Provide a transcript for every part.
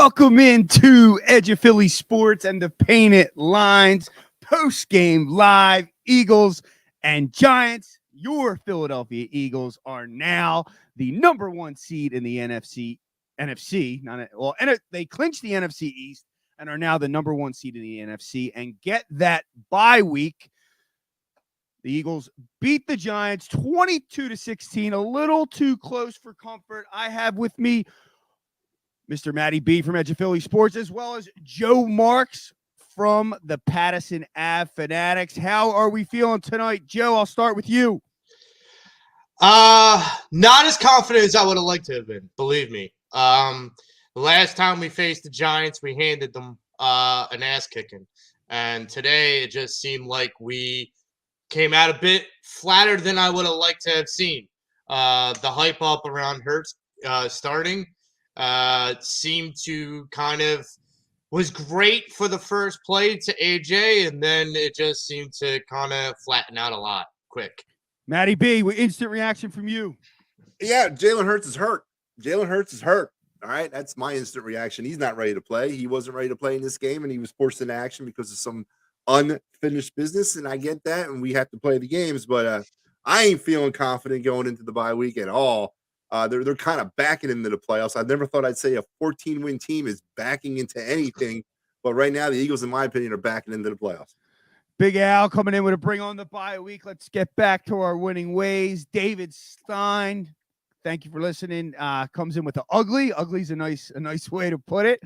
Welcome into Edge of Philly Sports and the Painted Lines post-game live. Eagles and Giants. Your Philadelphia Eagles are now the number one seed in the NFC. They clinched the NFC East and are now the number one seed in the NFC. And get that bye week. The Eagles beat the Giants 22-16, a little too close for comfort. I have with me Mr. Matty B from Edge of Philly Sports, as well as Joe Marks from the Patterson Ave Fanatics. How are we feeling tonight? Joe, I'll start with you. Not as confident as I would have liked to have been, believe me. The last time we faced the Giants, we handed them an ass kicking. And today it just seemed like we came out a bit flatter than I would have liked to have seen. The hype up around Hurts starting seemed to kind of was great for the first play to AJ, and then it just seemed to kind of flatten out a lot quick. Matty B, with instant reaction from you. Yeah, Jalen Hurts is hurt. Jalen Hurts is hurt. All right, that's my instant reaction. He's not ready to play. He wasn't ready to play in this game, and he was forced into action because of some unfinished business, and I get that, and we have to play the games, but I ain't feeling confident going into the bye week at all. They're kind of backing into the playoffs. I never thought I'd say a 14-win team is backing into anything, but right now the Eagles, in my opinion, are backing into the playoffs. Big Al coming in with a bring on the bye week. Let's get back to our winning ways. David Stein, thank you for listening. Comes in with the ugly. Ugly's a nice way to put it.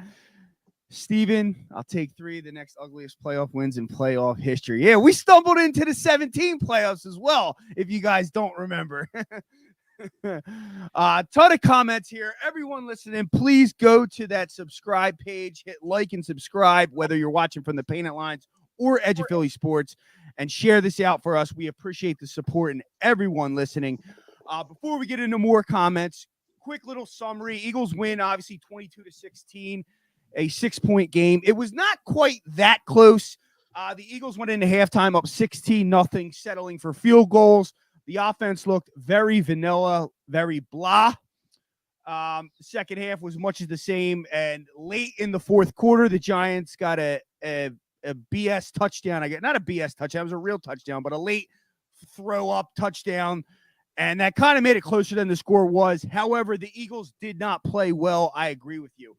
Steven, I'll take 3. The next ugliest playoff wins in playoff history. Yeah, we stumbled into the 17 playoffs as well, if you guys don't remember. Ton of comments here. Everyone listening, please go to that subscribe page, hit like and subscribe, whether you're watching from the Painted Lines or Edge of Philly Sports, and share this out for us. We appreciate the support and everyone listening. Before we get into more comments, quick little summary. Eagles win, obviously 22-16, a 6-point game. It was not quite that close. The Eagles went into halftime up 16-0, settling for field goals. The offense looked very vanilla, very blah. Second half was much of the same. And late in the fourth quarter, the Giants got a BS touchdown. Not a BS touchdown. It was a real touchdown, but a late throw-up touchdown. And that kind of made it closer than the score was. However, the Eagles did not play well. I agree with you.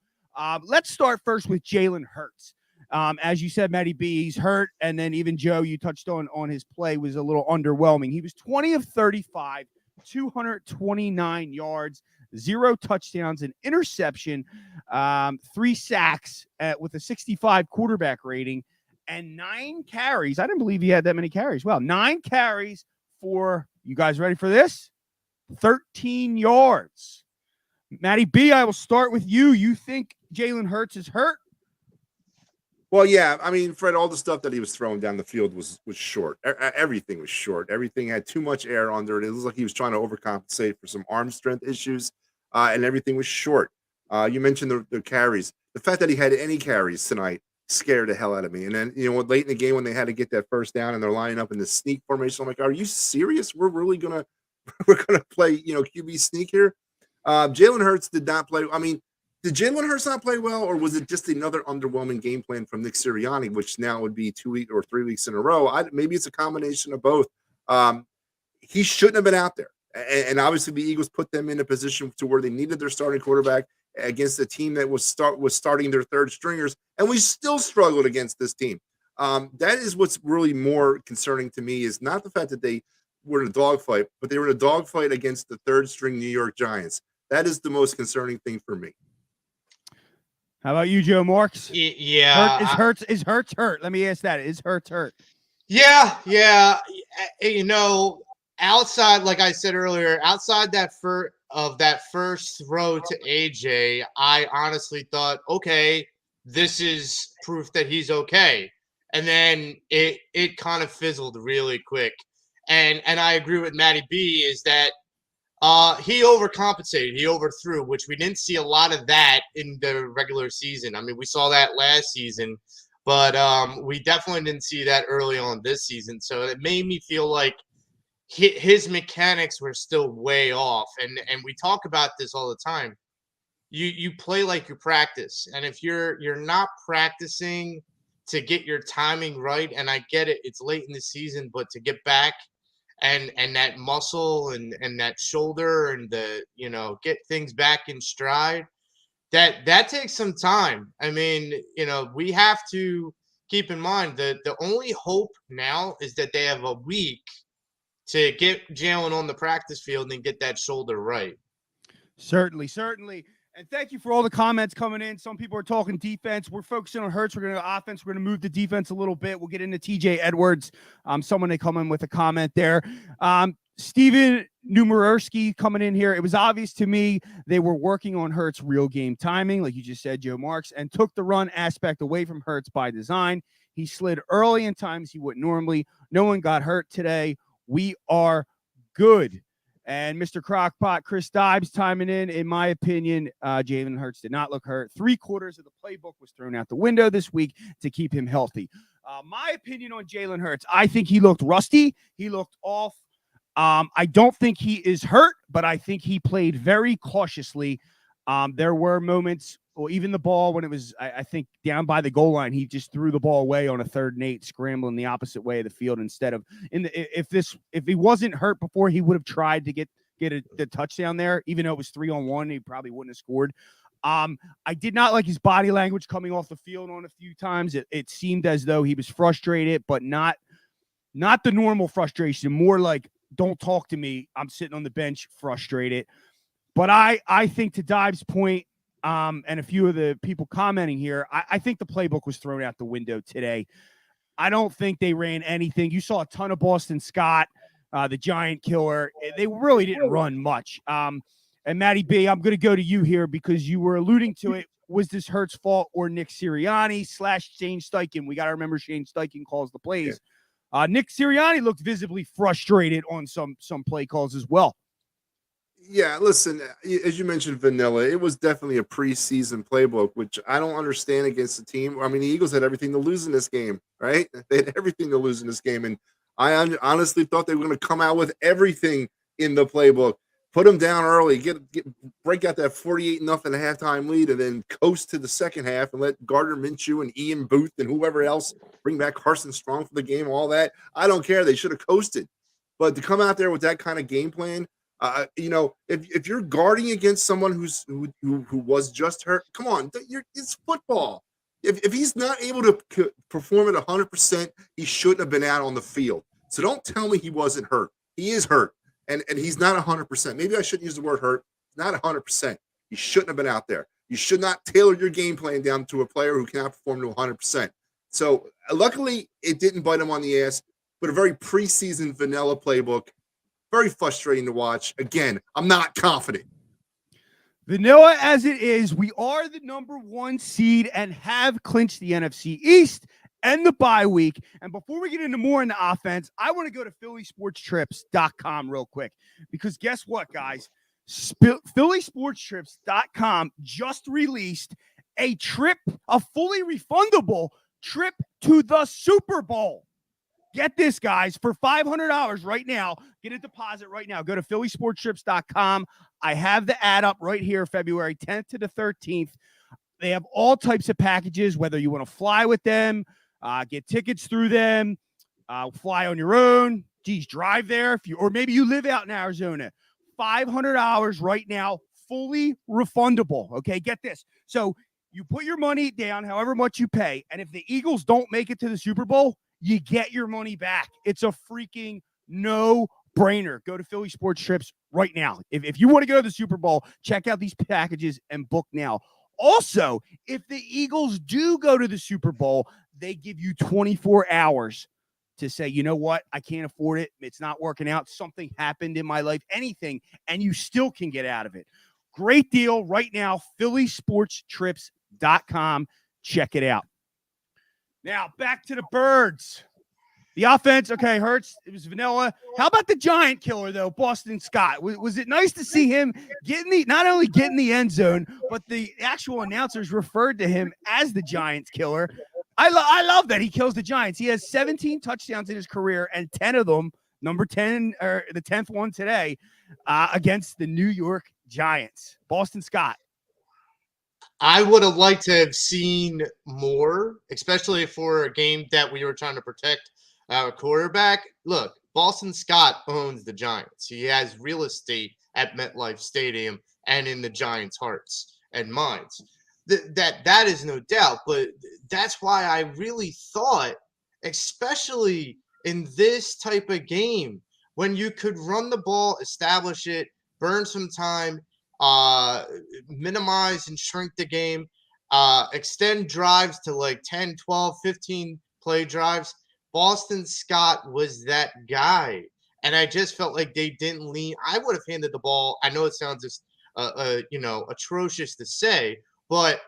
Let's start first with Jalen Hurts. As you said, Matty B, he's hurt. And then even Joe, you touched on his play was a little underwhelming. He was 20 of 35, 229 yards, 0 touchdowns, an interception, 3 sacks with a 65 quarterback rating, and 9 carries. I didn't believe he had that many carries. Well, 9 carries for, you guys ready for this? 13 yards. Matty B, I will start with you. You think Jalen Hurts is hurt? Well, yeah, I mean, Fred, all the stuff that he was throwing down the field was short. Everything was short. Everything had too much air under it. It was like he was trying to overcompensate for some arm strength issues, and everything was short. You mentioned the carries. The fact that he had any carries tonight scared the hell out of me. And then, late in the game when they had to get that first down and they're lining up in the sneak formation, I'm like, are you serious? We're really gonna play, QB sneak here? Jalen Hurts did not play. I mean, did Jalen Hurts not play well, or was it just another underwhelming game plan from Nick Sirianni, which now would be 2 weeks or 3 weeks in a row? Maybe it's a combination of both. He shouldn't have been out there. And obviously the Eagles put them in a position to where they needed their starting quarterback against a team that was starting their third stringers, and we still struggled against this team. That is what's really more concerning to me, is not the fact that they were in a dogfight, but they were in a dogfight against the third string New York Giants. That is the most concerning thing for me. How about you, Joe Marks? Yeah. Is Hurts hurt? Let me ask that. Is Hurts hurt? Yeah. Outside, like I said earlier, outside that first throw to AJ, I honestly thought, okay, this is proof that he's okay. And then it kind of fizzled really quick. And I agree with Matty B, is that he overcompensated. He overthrew, which we didn't see a lot of that in the regular season. I mean, we saw that last season, but we definitely didn't see that early on this season. So it made me feel like his mechanics were still way off. And we talk about this all the time. you play like you practice. And if you're not practicing to get your timing right, and I get it, it's late in the season, but to get back and that muscle and that shoulder and the get things back in stride, that takes some time. I mean, we have to keep in mind that the only hope now is that they have a week to get Jalen on the practice field and get that shoulder right. Certainly. And thank you for all the comments coming in. Some people are talking defense. We're focusing on Hurts. We're going to go offense. We're going to move the defense a little bit. We'll get into TJ Edwards. Someone they come in with a comment there. Steven Numererski coming in here. It was obvious to me they were working on Hurts' real game timing, like you just said, Joe Marks, and took the run aspect away from Hurts by design. He slid early in times he wouldn't normally. No one got hurt today. We are good. And Mr. Crockpot, Chris Dibes chiming in my opinion, Jalen Hurts did not look hurt. 3/4 of the playbook was thrown out the window this week to keep him healthy. My opinion on Jalen Hurts, I think he looked rusty. He looked off. I don't think he is hurt, but I think he played very cautiously. There were moments, or even the ball when it was, I think, down by the goal line, he just threw the ball away on a 3rd and 8, scrambling the opposite way of the field instead of if he wasn't hurt before, he would have tried to get the touchdown there, even though it was 3-on-1, he probably wouldn't have scored. I did not like his body language coming off the field on a few times. It seemed as though he was frustrated, but not the normal frustration, more like, don't talk to me, I'm sitting on the bench frustrated. But I think, to Dive's point, and a few of the people commenting here, I think the playbook was thrown out the window today. I don't think they ran anything. You saw a ton of Boston Scott, the giant killer. They really didn't run much. And Matty B, I'm going to go to you here because you were alluding to it. Was this Hurts' fault or Nick Sirianni / Shane Steichen? We got to remember Shane Steichen calls the plays. Nick Sirianni looked visibly frustrated on some play calls as well. Yeah, listen, as you mentioned, vanilla, it was definitely a preseason playbook, which I don't understand against the team. I mean, the Eagles had everything to lose in this game, right? They had everything to lose in this game. And I honestly thought they were going to come out with everything in the playbook, put them down early, break out that 48-0 halftime lead, and then coast to the second half and let Gardner Minshew and Ian Booth and whoever else bring back Carson Strong for the game, all that. I don't care. They should have coasted. But to come out there with that kind of game plan, if you're guarding against someone who was just hurt, come on, it's football. If he's not able to perform at 100%, he shouldn't have been out on the field. So don't tell me he wasn't hurt. He is hurt, and he's not 100%. Maybe I shouldn't use the word hurt. He's not 100%. He shouldn't have been out there. You should not tailor your game plan down to a player who cannot perform to 100%. So luckily, it didn't bite him on the ass, but a very preseason vanilla playbook. Very frustrating to watch. Again, I'm not confident. Vanilla as it is, we are the number 1 seed and have clinched the NFC East and the bye week. And before we get into more in the offense, I want to go to phillysportstrips.com real quick, because guess what, guys? phillysportstrips.com just released a fully refundable trip to the Super Bowl. Get this, guys, for $500 right now. Get a deposit right now. Go to phillysportstrips.com. I have the ad up right here, February 10th to the 13th. They have all types of packages, whether you want to fly with them, get tickets through them, fly on your own, drive there, or maybe you live out in Arizona. $500 right now, fully refundable. Okay, get this. So you put your money down, however much you pay, and if the Eagles don't make it to the Super Bowl, you get your money back. It's a freaking no-brainer. Go to Philly Sports Trips right now. If you want to go to the Super Bowl, check out these packages and book now. Also, if the Eagles do go to the Super Bowl, they give you 24 hours to say, you know what, I can't afford it. It's not working out. Something happened in my life, anything, and you still can get out of it. Great deal right now, phillysportstrips.com. Check it out. Now, back to the Birds. The offense, okay, Hurts, it was vanilla. How about the giant killer, though, Boston Scott? Was it nice to see him not only get in the end zone, but the actual announcers referred to him as the Giants killer? I love that he kills the Giants. He has 17 touchdowns in his career, and 10 of them, number 10, or the 10th one today, against the New York Giants. Boston Scott. I would have liked to have seen more, especially for a game that we were trying to protect our quarterback. Look, Boston Scott owns the Giants. He has real estate at MetLife Stadium and in the Giants' hearts and minds. That is no doubt. But that's why I really thought, especially in this type of game, when you could run the ball, establish it, burn some time, minimize and shrink the game, extend drives to like 10, 12, 15 play drives. Boston Scott was that guy. And I just felt like they didn't lean. I would have handed the ball. I know it sounds just, atrocious to say, but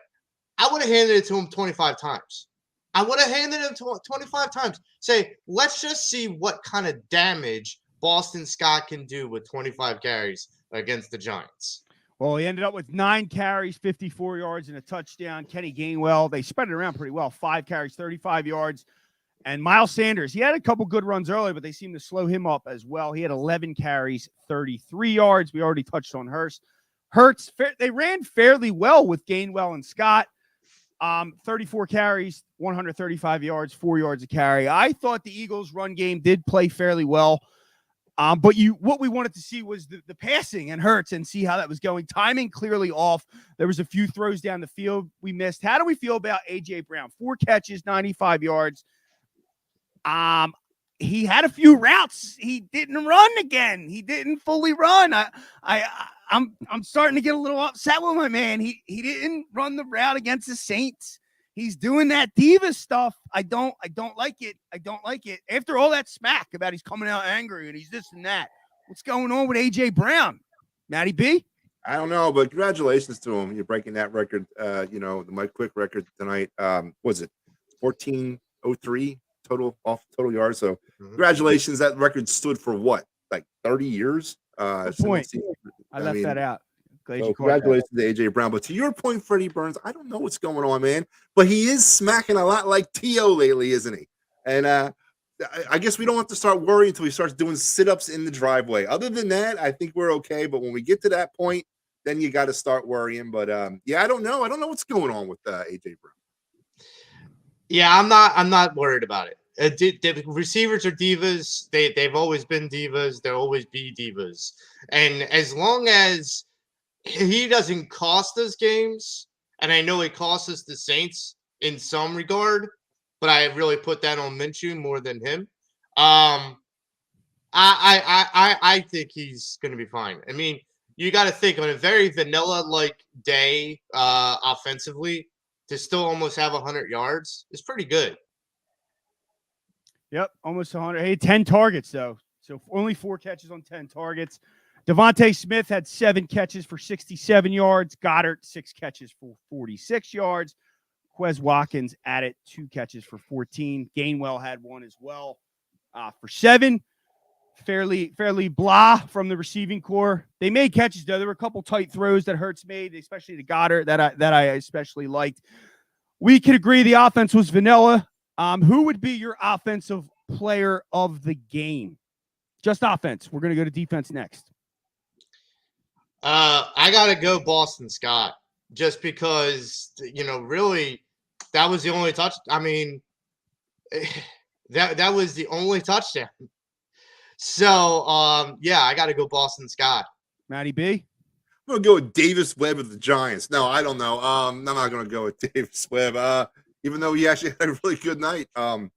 I would have handed it to him 25 times. I would have handed him to 25 times. Say, let's just see what kind of damage Boston Scott can do with 25 carries against the Giants. Well, he ended up with 9 carries, 54 yards, and a touchdown. Kenny Gainwell, they spread it around pretty well. 5 carries, 35 yards. And Miles Sanders, he had a couple good runs early, but they seemed to slow him up as well. He had 11 carries, 33 yards. We already touched on Hurts, they ran fairly well with Gainwell and Scott. 34 carries, 135 yards, 4 yards a carry. I thought the Eagles' run game did play fairly well. But what we wanted to see was the passing and Hurts and see how that was going. Timing clearly off. There was a few throws down the field we missed. How do we feel about A.J. Brown? 4 catches, 95 yards. He had a few routes. He didn't run again. He didn't fully run. I'm starting to get a little upset with my man. He didn't run the route against the Saints. He's doing that diva stuff. I don't like it. I don't like it. After all that smack about he's coming out angry and he's this and that. What's going on with A.J. Brown? Matty B? I don't know, but congratulations to him. You're breaking that record, the Mike Quick record tonight. Was it 1403 total yards? So congratulations. That record stood for what? Like 30 years? Good point. I left that out. So congratulations to A.J. Brown. But to your point, Freddie Burns, I don't know what's going on, man. But he is smacking a lot like T.O. lately, isn't he? And I guess we don't have to start worrying until he starts doing sit-ups in the driveway. Other than that, I think we're okay. But when we get to that point, then you got to start worrying. But, I don't know. I don't know what's going on with A.J. Brown. Yeah, I'm not worried about it. The receivers are divas. They've always been divas. They'll always be divas. And as long as he doesn't cost us games, and I know he cost us the Saints in some regard, but I really put that on Minshew more than him. I think he's going to be fine. I mean, you got to think on a very vanilla-like day offensively to still almost have 100 yards is pretty good. Yep, almost 100. Hey, 10 targets, though. So only 4 catches on 10 targets. Devontae Smith had 7 catches for 67 yards. Goddard, 6 catches for 46 yards. Quez Watkins added 2 catches for 14. Gainwell had 1 as well for 7. Fairly blah from the receiving core. They made catches, though. There were a couple tight throws that Hurts made, especially to Goddard, that I especially liked. We could agree the offense was vanilla. Who would be your offensive player of the game? Just offense. We're going to go to defense next. I got to go Boston Scott just because, really that was the only touch. I mean, that was the only touchdown. So, I got to go Boston Scott. Matty B? I'm going to go with Davis Webb of the Giants. No, I don't know. I'm not going to go with Davis Webb, even though he actually had a really good night. I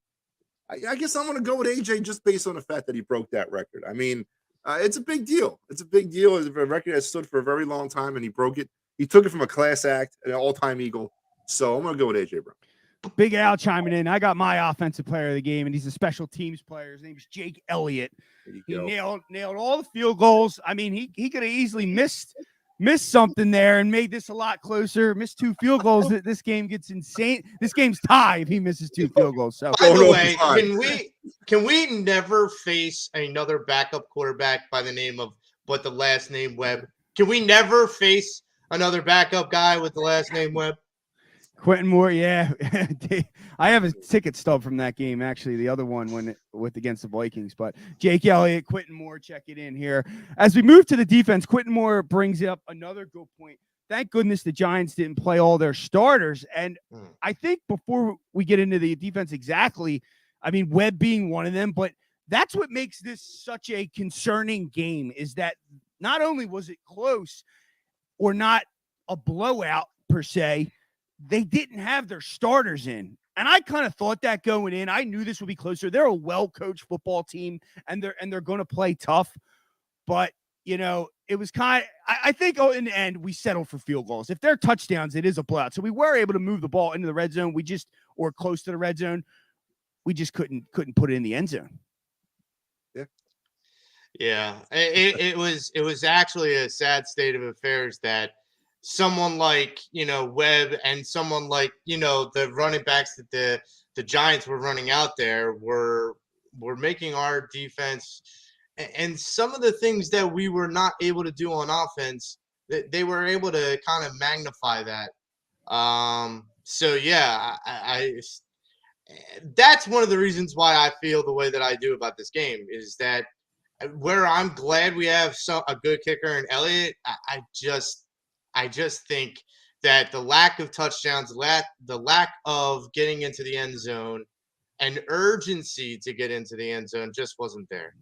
guess I'm going to go with AJ just based on the fact that he broke that record. I mean, it's a big deal. It's a big deal. It's a record that stood for a very long time, and he broke it. He took it from a class act, an all-time Eagle. So I'm going to go with AJ Brown. Big Al chiming in. I got my offensive player of the game, and he's a special teams player. His name is Jake Elliott. He nailed all the field goals. I mean, he could have easily missed something there and made this a lot closer. Missed 2 field goals. This game gets insane. This game's tie if he misses 2 field goals. So, by the way, can we never face another backup quarterback by the name of the last name Webb? Can we never face another backup guy with the last name Webb? Quentin Moore, yeah. I have a ticket stub from that game, actually, the other one against the Vikings. But Jake Elliott, Quentin Moore, check it in here. As we move to the defense, Quentin Moore brings up another good point. thank goodness the Giants didn't play all their starters. And I think before we get into the defense exactly, I mean, Webb being one of them, but that's what makes this such a concerning game is that not only was it close or not a blowout per se, they didn't have their starters in. And I kind of thought that going in. I knew this would be closer. They're a well-coached football team, and they're going to play tough. But, you know, it was kind of – I think in the end we settled for field goals. If they're touchdowns, it is a blowout. So we were able to move the ball into the red zone. Or close to the red zone. We just couldn't put it in the end zone. Yeah. It was actually a sad state of affairs that someone like, you know, Webb and someone like, you know, the running backs that the Giants were running out there were making our defense and some of the things that we were not able to do on offense, they were able to kind of magnify that. So yeah, I that's one of the reasons why I feel the way that I do about this game is that where I'm glad we have a good kicker in Elliott, I just think that the lack of touchdowns, the lack of getting into the end zone and urgency to get into the end zone just wasn't there.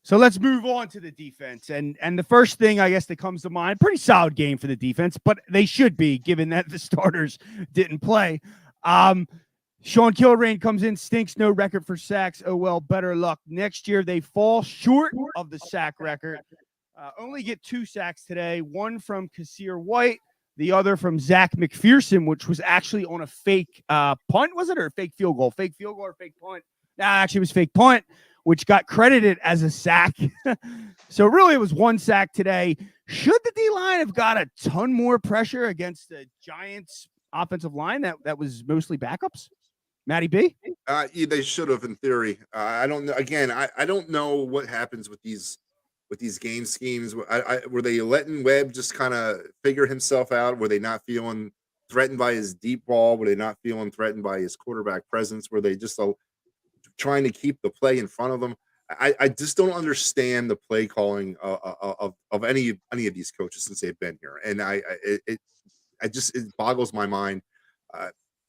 So let's move on to the defense. And the first thing, I guess, that comes to mind, pretty solid game for the defense, but they should be, given that the starters didn't play. Sean Kilrain comes in, stinks, no record for sacks. Oh, well, better luck. Next year, they fall short of the sack record. Only get 2 sacks today, one from Kassir White, the other from Zach McPherson, which was actually on a fake punt, was it, or a fake field goal? Fake field goal or fake punt? Nah, actually, it was fake punt, which got credited as a sack. So really, it was 1 sack today. Should the D-line have got a ton more pressure against the Giants' offensive line that was mostly backups? Matty B? Yeah, they should have, in theory. I don't know. Again, I don't know what happens with these game schemes. Were they letting Webb just kind of figure himself out? Were they not feeling threatened by his deep ball? Were they not feeling threatened by his quarterback presence? Were they just trying to keep the play in front of them? I just don't understand the play calling of any of these coaches since they've been here, and it boggles my mind.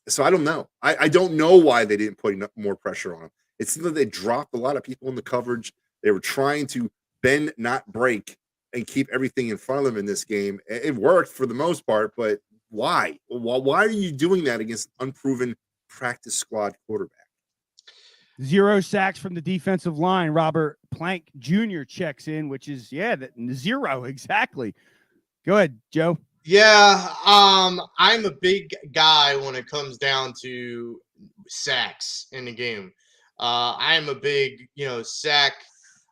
So I don't know. I don't know why they didn't put more pressure on him. It seems like they dropped a lot of people in the coverage. They were trying to bend, not break, and keep everything in front of them in this game. It worked for the most part, but why? Why are you doing that against an unproven practice squad quarterback? 0 sacks from the defensive line. Robert Plank Jr. checks in, which is, 0 exactly. Go ahead, Joe. Yeah, I'm a big guy when it comes down to sacks in the game. I'm a big, sack.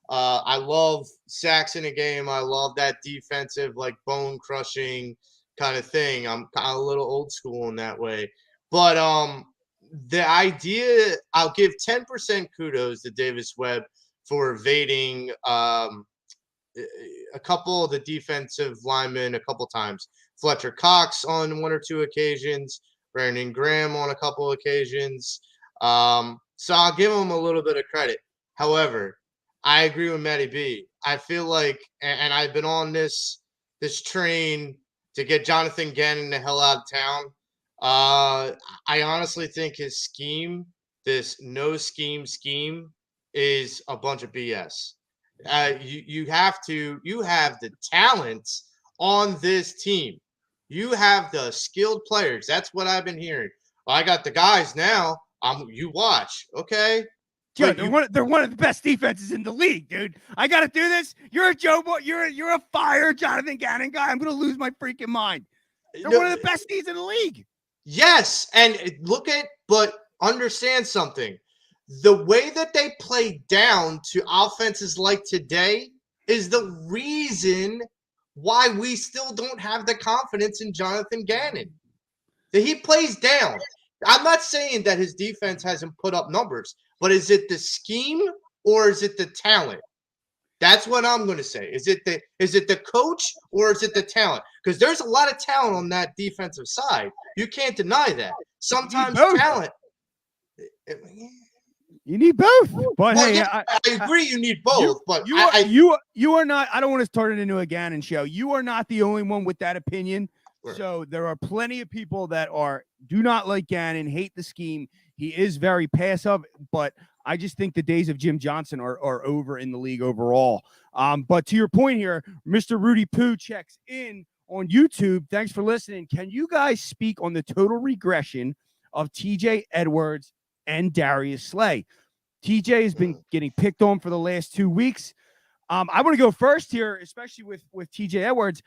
I love sacks in a game. I love that defensive, like bone crushing kind of thing. I'm kind of a little old school in that way. But the idea, I'll give 10% kudos to Davis Webb for evading a couple of the defensive linemen a couple times. Fletcher Cox on 1 or 2 occasions, Brandon Graham on a couple occasions. So I'll give him a little bit of credit. However, I agree with Matty B. I feel like, and I've been on this train to get Jonathan Gannon the hell out of town. I honestly think his scheme, this no scheme, is a bunch of BS. You have the talent on this team. You have the skilled players. That's what I've been hearing. Well, I got the guys now. You watch, okay? Joe, they're one of the best defenses in the league, dude. I got to do this. You're a Joe Boy. You're a fire Jonathan Gannon guy. I'm going to lose my freaking mind. They're one of the best D's in the league. Yes, and but understand something. The way that they play down to offenses like today is the reason why we still don't have the confidence in Jonathan Gannon. That he plays down. I'm not saying that his defense hasn't put up numbers, but is it the scheme or is it the talent? That's what I'm going to say. Is it the coach or is it the talent? Because there's a lot of talent on that defensive side. You can't deny that. Sometimes talent. You need both. But Well, hey, yeah, I agree. You need both, but you are not. I don't want to turn it into a Gannon show. You are not the only one with that opinion. Sure. So there are plenty of people that do not like Gannon, hate the scheme. He is very passive, but I just think the days of Jim Johnson are over in the league overall. But to your point here, Mr. Rudy Poo checks in on YouTube. Thanks for listening. Can you guys speak on the total regression of TJ Edwards and Darius Slay? TJ has been getting picked on for the last 2 weeks. I want to go first here, especially with TJ Edwards.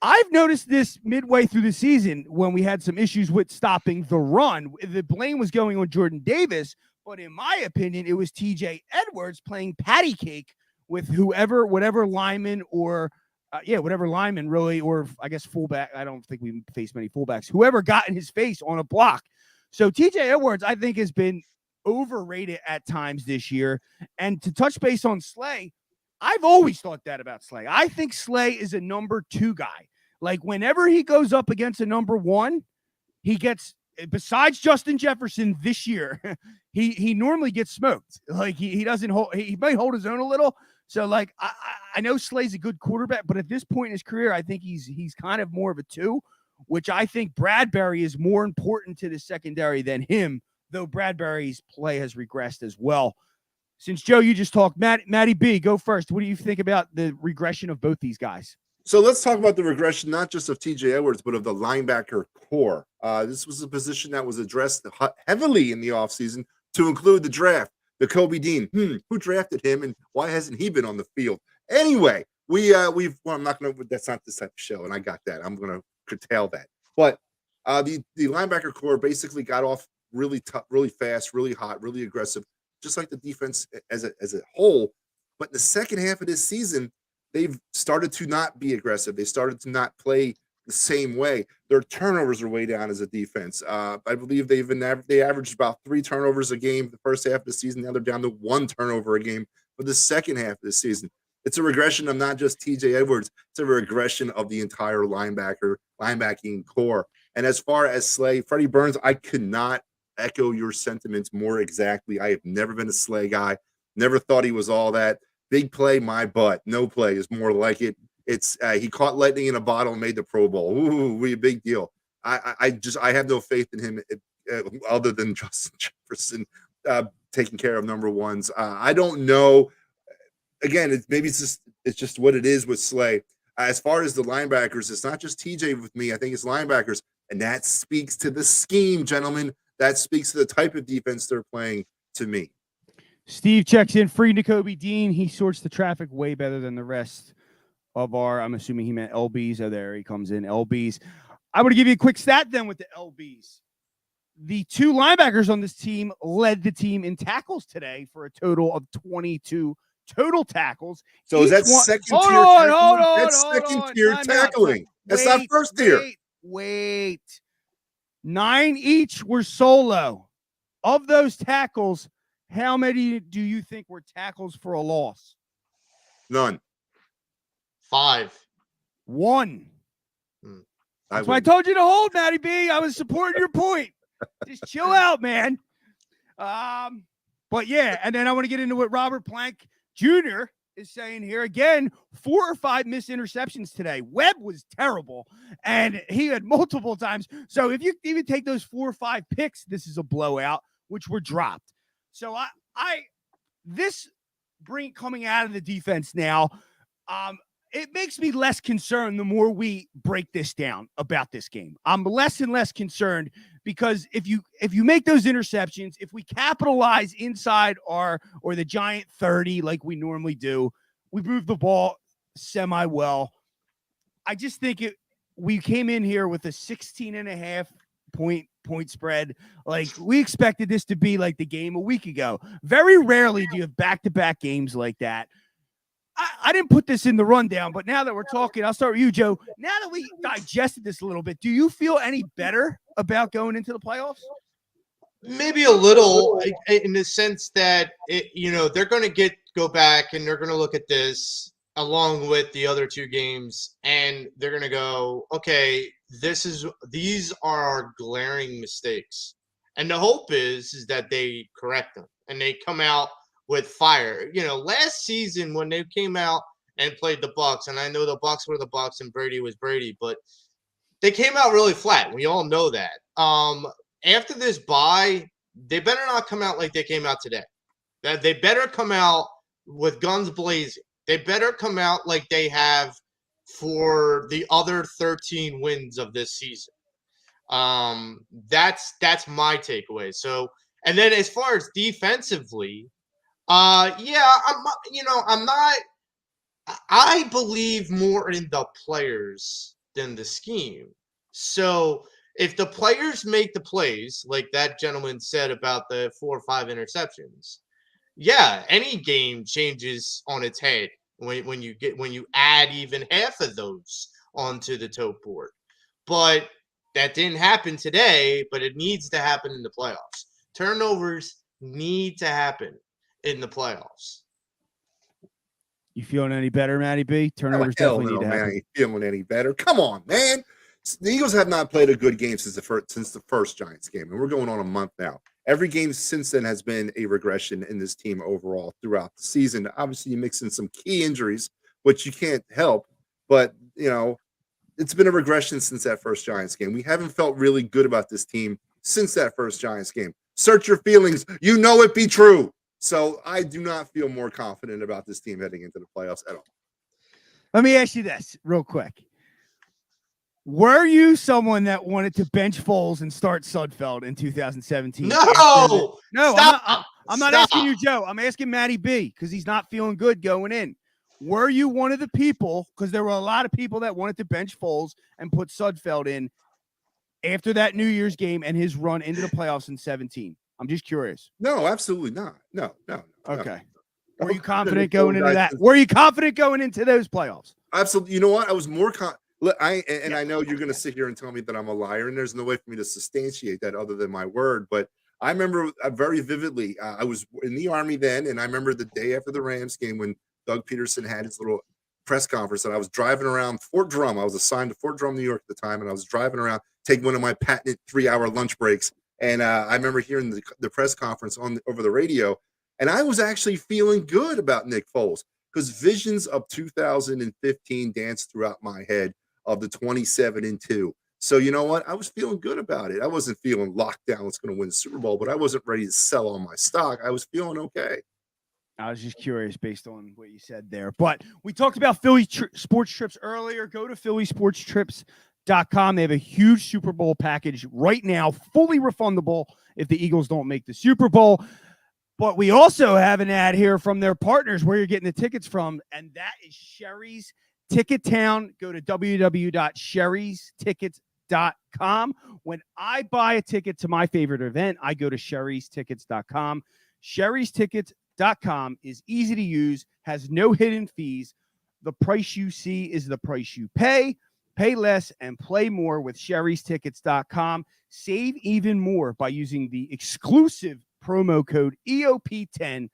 I've noticed this midway through the season when we had some issues with stopping the run. The blame was going on Jordan Davis, but in my opinion, it was TJ Edwards playing patty cake with whatever lineman or whatever lineman really, or I guess fullback. I don't think we faced many fullbacks. Whoever got in his face on a block. So TJ Edwards, I think, has been overrated at times this year. And to touch base on Slay, I've always thought that about Slay. I think Slay is a number 2 guy. Like whenever he goes up against a number 1, he gets, besides Justin Jefferson this year, he normally gets smoked. Like he doesn't hold, he may hold his own a little. So like I know Slay's a good quarterback, but at this point in his career, I think he's kind of more of a 2, which I think Bradbury is more important to the secondary than him, though Bradbury's play has regressed as well. Since Joe, you just talked, Matty B, go first. What do you think about the regression of both these guys? So let's talk about the regression, not just of TJ Edwards, but of the linebacker core. This was a position that was addressed heavily in the offseason to include the draft. The Kobe Dean, who drafted him and why hasn't he been on the field? Anyway, I'm not going to, that's not this type of show, and I got that. I'm going to curtail that. But the linebacker core basically got off really tough, really fast, really hot, really aggressive, just like the defense as a whole. But in the second half of this season, they've started to not be aggressive. They started to not play the same way. Their turnovers are way down as a defense. I believe they averaged about 3 turnovers a game the first half of the season. Now they're down to 1 turnover a game for the second half of the season. It's a regression of not just TJ Edwards. It's a regression of the entire linebacking core. And as far as Slay, Freddie Burns, I could not echo your sentiments more exactly. I have never been a Slay guy. Never thought he was all that. Big play, my butt. No play is more like it. It's he caught lightning in a bottle and made the Pro Bowl. Ooh, a big deal. I have no faith in him other than Justin Jefferson taking care of number 1s. I don't know. Again, it's just what it is with Slay. As far as the linebackers, it's not just TJ with me. I think it's linebackers, and that speaks to the scheme, gentlemen. That speaks to the type of defense they're playing to me. Steve checks in, free Nakobe Dean. He sorts the traffic way better than the rest of I'm assuming he meant LBs. Oh, there he comes in, LBs. I want to give you a quick stat then with the LBs. The 2 linebackers on this team led the team in tackles today for a total of 22 total tackles. So is that second tier tackling? That's second tier tackling. That's not first tier. Wait. 9 each were solo. Of those tackles, how many do you think were tackles for a loss? None. 5. 1. That's why I told you to hold, Matty B. I was supporting your point. Just chill out, man. But yeah, and then I want to get into what Robert Plank Jr. is saying here. Again, 4 or 5 missed interceptions today. Webb was terrible, and he had multiple times. So if you even take those 4 or 5 picks, this is a blowout, which were dropped. So coming out of the defense now, it makes me less concerned the more we break this down about this game. I'm less and less concerned because if you make those interceptions, if we capitalize inside or the giant 30 like we normally do, we move the ball semi well. I just think we came in here with a 16.5 point spread. Like we expected this to be like the game a week ago. Very rarely do you have back-to-back games like that. I didn't put this in the rundown, but now that we're talking, I'll start with you, Joe. Now that we digested this a little bit, do you feel any better about going into the playoffs? Maybe a little, in the sense that they're going to go back and they're going to look at this along with the other 2 games, and they're going to go, okay, these are our glaring mistakes, and the hope is that they correct them. and they come out with fire. Last season when they came out and played the Bucs, and I know the Bucs were the Bucs and Brady was Brady, but they came out really flat. We all know that. After this bye, they better not come out like they came out today. That they better come out with guns blazing. They better come out like they have for the other 13 wins of this season. That's my takeaway. So, and then as far as defensively, I believe more in the players than the scheme. So if the players make the plays, like that gentleman said about the 4 or 5 interceptions, yeah, any game changes on its head when you add even half of those onto the tote board. But that didn't happen today, but it needs to happen in the playoffs. Turnovers need to happen in the playoffs. You feeling any better, Matty B? Turnovers Hell definitely no, need to man. happen. I ain't feeling any better. Come on, man. The Eagles have not played a good game since the first Giants game, and we're going on a month now. Every game since then has been a regression in this team overall throughout the season. Obviously, you mix in some key injuries, which you can't help, but it's been a regression since that first Giants game. We haven't felt really good about this team since that first Giants game. Search your feelings. You know it be true. So I do not feel more confident about this team heading into the playoffs at all. Let me ask you this real quick. Were you someone that wanted to bench Foles and start Sudfeld in 2017? No, I'm not asking you, Joe. I'm asking Matty B because he's not feeling good going in. Were you one of the people, because there were a lot of people that wanted to bench Foles and put Sudfeld in after that New Year's game and his run into the playoffs in 17? I'm just curious. No, absolutely not. No. Okay. No. Were you confident going into that? Were you confident going into those playoffs? Absolutely. You know what? I was more I know you're going to sit here and tell me that I'm a liar, and there's no way for me to substantiate that other than my word. But I remember very vividly. I was in the Army then, and I remember the day after the Rams game when Doug Peterson had his little press conference, and I was driving around Fort Drum. I was assigned to Fort Drum, New York at the time, and I was driving around, taking one of my patented 3-hour lunch breaks. And I remember hearing the press conference over the radio, and I was actually feeling good about Nick Foles because visions of 2015 danced throughout my head of the 27-2. So you know what? I was feeling good about it. I wasn't feeling locked down. It's going to win the Super Bowl, but I wasn't ready to sell all my stock. I was feeling okay. I was just curious based on what you said there. But we talked about Philly sports trips earlier. Go to phillysportstrips.com. They have a huge Super Bowl package right now, fully refundable if the Eagles don't make the Super Bowl. But we also have an ad here from their partners where you're getting the tickets from, and that is Sherry's Ticket Town. Go to www.sherrystickets.com. When I buy a ticket to my favorite event, I go to sherrystickets.com. sherrystickets.com is easy to use, has no hidden fees. The price you see is the price you pay. Pay less and play more with sherrystickets.com. Save even more by using the exclusive promo code EOP10.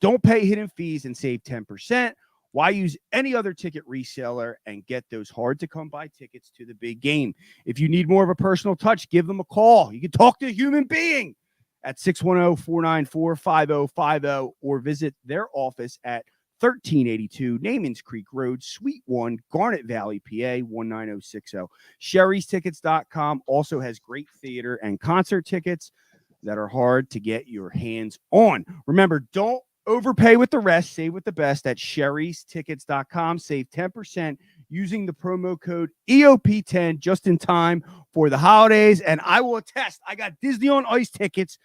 Don't pay hidden fees and save 10%. Why use any other ticket reseller and get those hard-to-come-by tickets to the big game? If you need more of a personal touch, give them a call. You can talk to a human being at 610-494-5050 or visit their office at 1382 Namens Creek Road, Suite 1, Garnet Valley, PA 19060. Sherry'sTickets.com also has great theater and concert tickets that are hard to get your hands on. Remember, don't overpay with the rest. Save with the best at sherry'stickets.com. Save 10% using the promo code EOP10 just in time for the holidays. And I will attest, I got Disney on Ice tickets,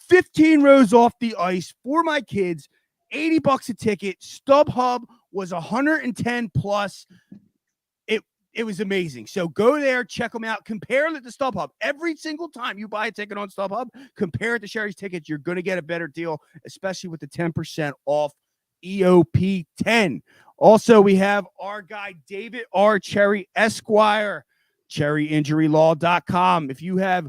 15 rows off the ice for my kids, $80 a ticket. StubHub was 110 plus. It was amazing. So go there, check them out, compare it to StubHub. Every single time you buy a ticket on StubHub, compare it to Sherry's Tickets. You're going to get a better deal, especially with the 10% off EOP 10. Also, we have our guy, David R. Cherry Esquire, cherryinjurylaw.com. If you have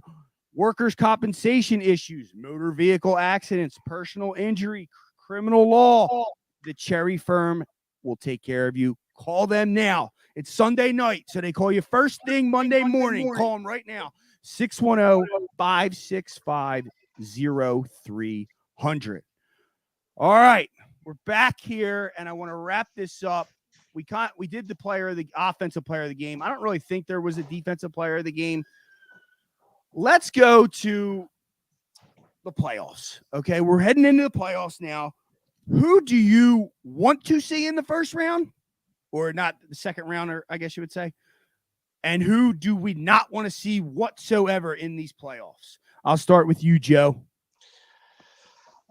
workers' compensation issues, motor vehicle accidents, personal injury, criminal law, the Cherry firm will take care of you. Call them now. It's Sunday night, so they call you first thing Monday morning. Call them right now, 610-565-0300. All right, we're back here, and I want to wrap this up. We did the offensive player of the game. I don't really think there was a defensive player of the game. Let's go to the playoffs. Okay, we're heading into the playoffs now. Who do you want to see in the first round, or not the second round, or I guess you would say? And who do we not want to see whatsoever in these playoffs? I'll start with you, Joe.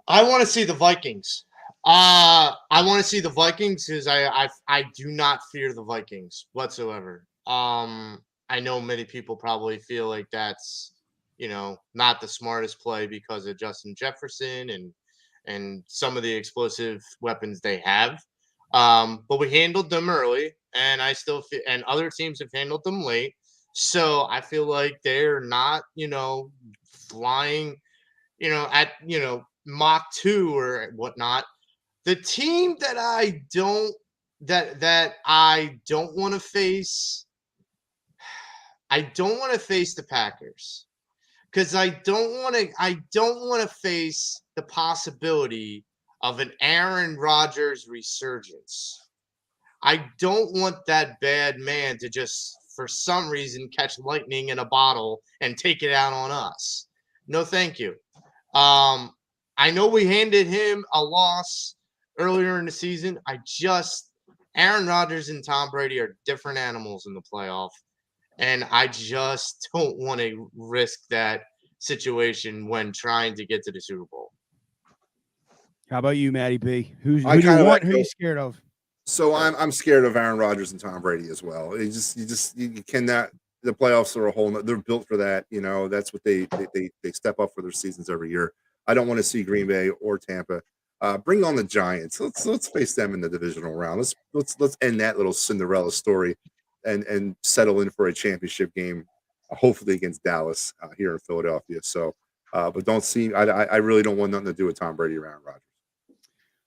I want to see the Vikings. I want to see the Vikings because I do not fear the Vikings whatsoever. I know many people probably feel like that's, not the smartest play because of Justin Jefferson and some of the explosive weapons they have. But we handled them early, and I still feel, and other teams have handled them late. So I feel like they're not, flying, at, Mach 2 or whatnot. The team that I don't want to face, I don't want to face the Packers. Because I don't want to face the possibility of an Aaron Rodgers resurgence. I don't want that bad man to just, for some reason, catch lightning in a bottle and take it out on us. No, thank you. I know we handed him a loss earlier in the season. Aaron Rodgers and Tom Brady are different animals in the playoff. And I just don't want to risk that situation when trying to get to the Super Bowl. How about you, Matty B? Who do you want? Who are you scared of? So I'm scared of Aaron Rodgers and Tom Brady as well. You cannot. The playoffs are a whole. They're built for that. That's what they step up for their seasons every year. I don't want to see Green Bay or Tampa. Bring on the Giants. Let's face them in the divisional round. Let's end that little Cinderella story and settle in for a championship game, hopefully against Dallas here in Philadelphia. So, but I really don't want nothing to do with Tom Brady or Aaron Rodgers.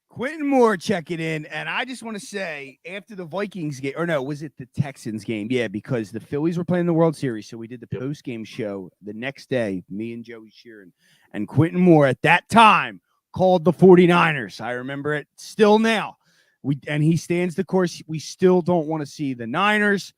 Quentin Moore checking in, and I just want to say, after the Vikings game, or no, was it the Texans game? Yeah, because the Phillies were playing the World Series, so we did the post-game show the next day, me and Joey Sheeran, and Quentin Moore at that time called the 49ers. I remember it still now. And he stands the course. We still don't want to see the Niners.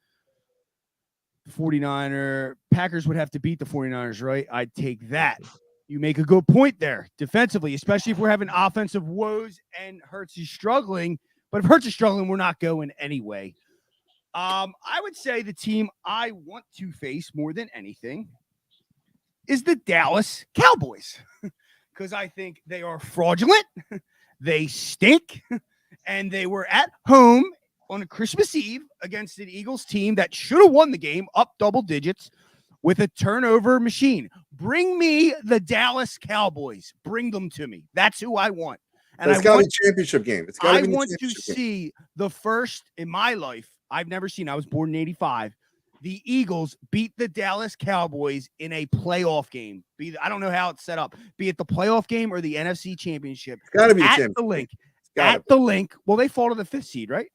49er Packers would have to beat the 49ers, right? I'd take that. You make a good point there defensively, especially if we're having offensive woes and Hurts is struggling. But if Hurts is struggling, we're not going anyway. I would say the team I want to face more than anything is the Dallas Cowboys, because I think they are fraudulent. They stink. And they were at home on a Christmas Eve against an Eagles team that should have won the game up double digits with a turnover machine. Bring me the Dallas Cowboys. Bring them to me. That's who I want. And it's got to be a championship game. I want to see the first in my life. I've never seen. I was born in 85. The Eagles beat the Dallas Cowboys in a playoff game. I don't know how it's set up. Be it the playoff game or the NFC Championship. It's got to be at the link. At the link. Well, they fall to the 5th seed, right?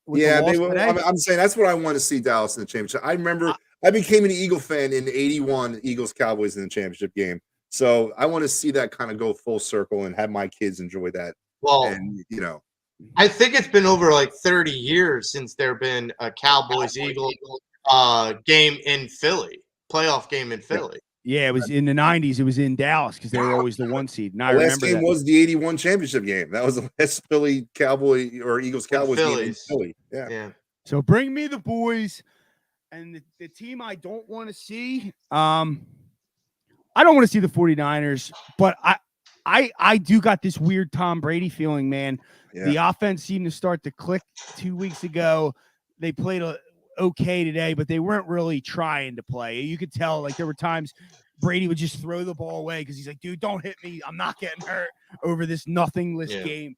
Yeah, I'm saying that's what I want to see Dallas in the championship. I remember I became an Eagle fan in '81, Eagles Cowboys in the championship game. So I want to see that kind of go full circle and have my kids enjoy that. Well, and I think it's been over like 30 years since there been a Cowboys-Eagles game in Philly, playoff game in Philly. Yeah, it was in the 90s. It was in Dallas because they were always the 1 seed. Now, the last game was the '81 championship game. That was the last Philly Cowboy or Eagles Cowboys game in Philly. Yeah. So bring me the boys. And the team I don't want to see, I don't want to see the 49ers, but I do got this weird Tom Brady feeling, man. Yeah. The offense seemed to start to click 2 weeks ago. They played okay today, but they weren't really trying to play. You could tell, like, there were times Brady would just throw the ball away because he's like, dude, don't hit me. I'm not getting hurt over this nothingless game.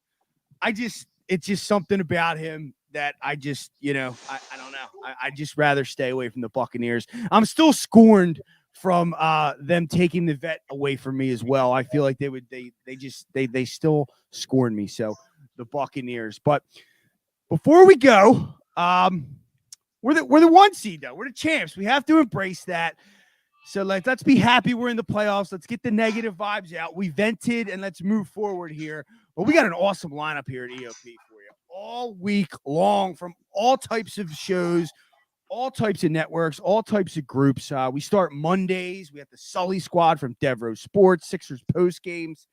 It's just something about him that I just, I don't know. I just rather stay away from the Buccaneers. I'm still scorned from them taking the vet away from me as well. I feel like they still scorn me. So the Buccaneers. But before we go, we're the 1 seed though. We're the champs. We have to embrace that. So let's be happy we're in the playoffs. Let's get the negative vibes out. We vented and let's move forward here. Well, we got an awesome lineup here at EOP for you all week long from all types of shows, all types of networks, all types of groups. We start Mondays. We have the Sully Squad from Devro Sports, Sixers post games.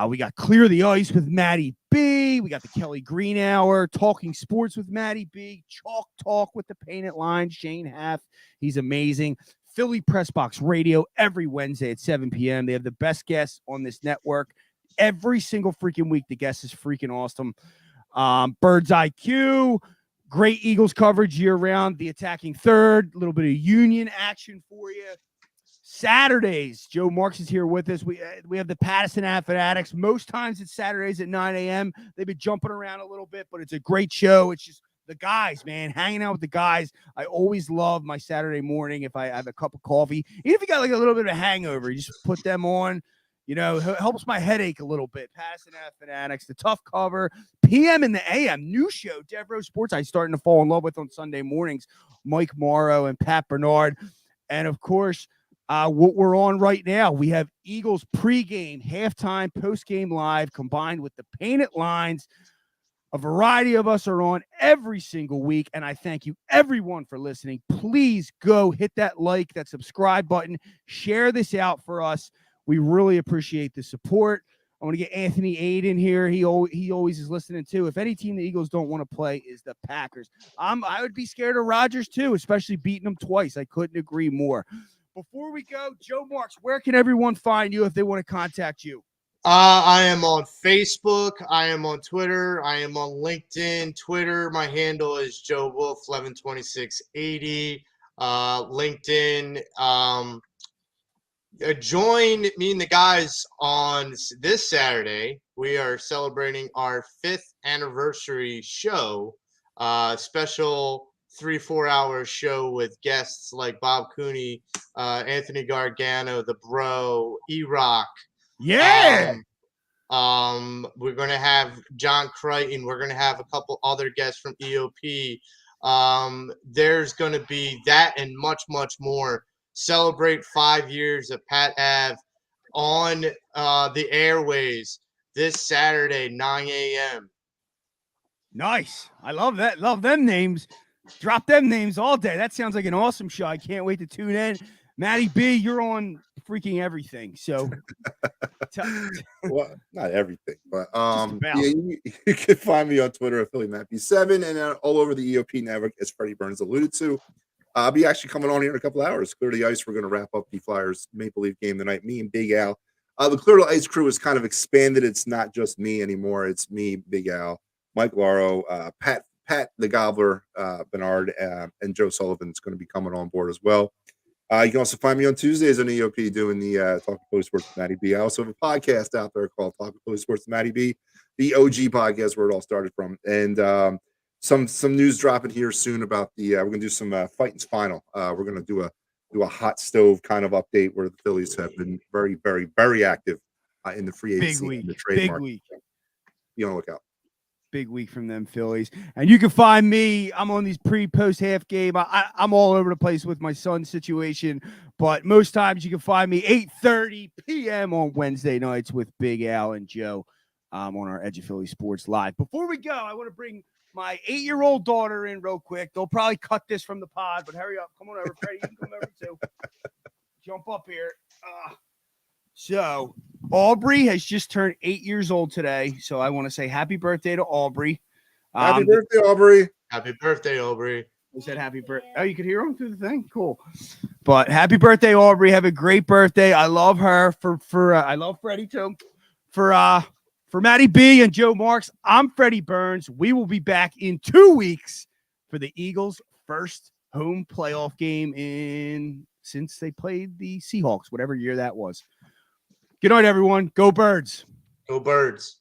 We got Clear the Ice with Maddie B. We got the Kelly Green Hour, Talking Sports with Maddie B. Chalk Talk with the Painted Line, Shane Haff. He's amazing. Philly Press Box Radio every Wednesday at 7 p.m. They have the best guests on this network every single freaking week. The guest is freaking awesome. Bird's IQ, great Eagles coverage year round. The Attacking Third, a little bit of Union action for you. Saturdays, Joe Marks is here with us. We have the Patterson Fanatics. Most times it's Saturdays at 9 a.m. They've been jumping around a little bit, but it's a great show. It's just the guys, man, hanging out with the guys. I always love my Saturday morning if I have a cup of coffee. Even if you got like a little bit of a hangover, you just put them on. You know, it helps my headache a little bit. Passing out Fanatics, the tough cover, PM and the AM, new show, Devro Sports. I'm starting to fall in love with on Sunday mornings. Mike Morrow and Pat Bernard. And of course, what we're on right now, we have Eagles pregame, halftime, postgame live combined with the Painted Lines. A variety of us are on every single week, and I thank you, everyone, for listening. Please go hit that like, that subscribe button. Share this out for us. We really appreciate the support. I want to get Anthony Aid in here. He always is listening, too. If any team the Eagles don't want to play is the Packers. I would be scared of Rodgers, too, especially beating them twice. I couldn't agree more. Before we go, Joe Marks, where can everyone find you if they want to contact you? I am on Facebook. I am on Twitter. I am on LinkedIn. Twitter, my handle is Joe Wolf 112680. LinkedIn. Join me and the guys on this Saturday. We are celebrating our 5th anniversary show. Special 3-4 hour show with guests like Bob Cooney, Anthony Gargano, the Bro, E-Rock. Yeah. We're going to have John Crichton. We're going to have a couple other guests from EOP. There's going to be that and much, much more. Celebrate 5 years of Pat Ave on the airways this Saturday, 9 a.m. Nice. I love that. Love them names. Drop them names all day. That sounds like an awesome show. I can't wait to tune in. Maddie B, you're on freaking everything. So, well, not everything, but yeah, you can find me on Twitter at PhillyMappy7 and all over the EOP network, as Freddie Burns alluded to. I'll be actually coming on here in a couple hours. Clear the Ice. We're going to wrap up the Flyers Maple Leaf game tonight. Me and Big Al. The Clear the Ice crew has kind of expanded. It's not just me anymore. It's me, Big Al, Mike Lauro, Pat the Gobbler, Bernard, and Joe Sullivan is going to be coming on board as well. You can also find me on Tuesdays on EOP doing the Talking Philly Sports with Matty B. I also have a podcast out there called Talking Philly Sports with Matty B, the OG podcast where it all started from. And some news dropping here soon about the we're going to do some Fighting's Final. We're going to do a hot stove kind of update where the Phillies have been very, very, very active in the free agency and the trade market. Week. Be on the lookout. Big week from them Phillies. And you can find me. I'm on these pre-post half game. I'm all over the place with my son's situation, but most times you can find me 8:30 p.m. on Wednesday nights with Big Al and Joe on our Edge of Philly Sports Live. Before we go, I want to bring my 8-year-old daughter in real quick. They'll probably cut this from the pod, but hurry up. Come on over, Freddie. You can come over too. Jump up here. So Aubrey has just turned 8 years old today. So I want to say happy birthday to Aubrey. Happy birthday, Aubrey. Happy birthday, Aubrey. We said happy birthday. Oh, you could hear him through the thing? Cool. But happy birthday, Aubrey. Have a great birthday. I love her. I love Freddie too. For Matty B and Joe Marks, I'm Freddie Burns. We will be back in 2 weeks for the Eagles' first home playoff game since they played the Seahawks, whatever year that was. Good night, everyone. Go Birds. Go Birds.